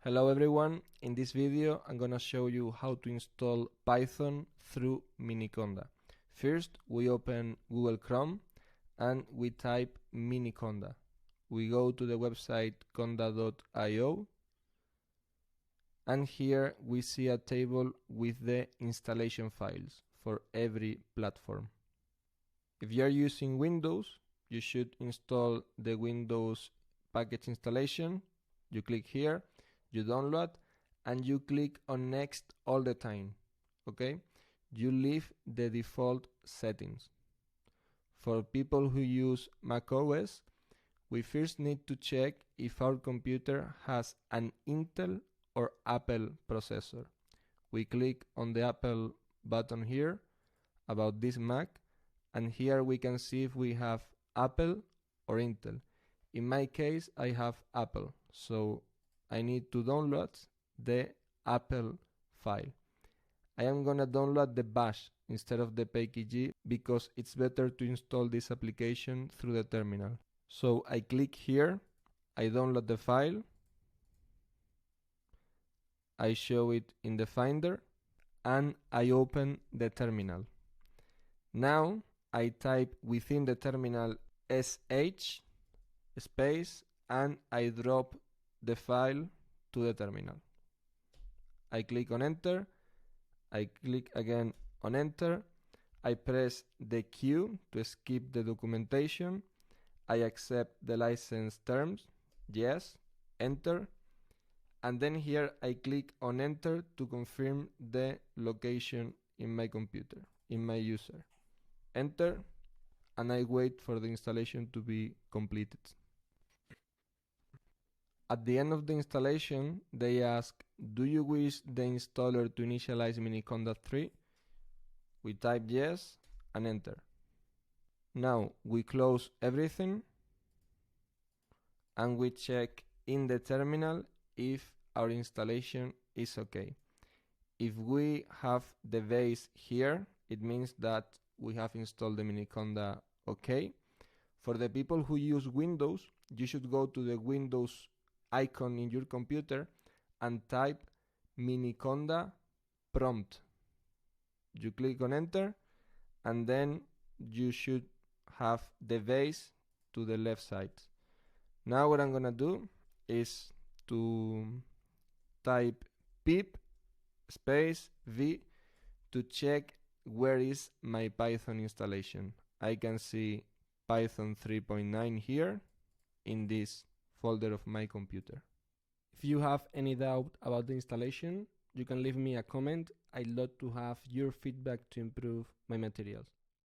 Hello everyone, in this video I'm gonna show you how to install Python through Miniconda. First we open Google Chrome and we type Miniconda. We go to the website conda.io and here we see a table with the installation files for every platform. If you are using Windows, you should install the Windows package installation. You click here, you download, and you click on next all the time. Okay, you leave the default settings. For people who use macOS, we first need to check if our computer has an Intel or Apple processor. We click on the Apple button here about this Mac, and here we can see if we have Apple or Intel. In my case, I have Apple, so I need to download the Apple file. I am gonna download the bash instead of the package because it's better to install this application through the terminal. So I click here, I download the file, I show it in the Finder, and I open the terminal. Now I type within the terminal sh space and I drop the file to the terminal. I click on enter, I click again on enter, I press the Q to skip the documentation, I accept the license terms, yes, enter, and then here I click on enter to confirm the location in my computer, in my user. Enter, and I wait for the installation to be completed. At the end of the installation, they ask, do you wish the installer to initialize Miniconda 3? We type yes and enter. Now we close everything and we check in the terminal if our installation is okay. If we have the base here, it means that we have installed the Miniconda okay. For the people who use Windows, you should go to the Windows icon in your computer and type Miniconda prompt. You click on enter and then you should have the base to the left side. Now what I'm gonna do is to type pip space v to check where is my Python installation. I can see Python 3.9 here in this folder of my computer. If you have any doubt about the installation, you can leave me a comment. I'd love to have your feedback to improve my materials.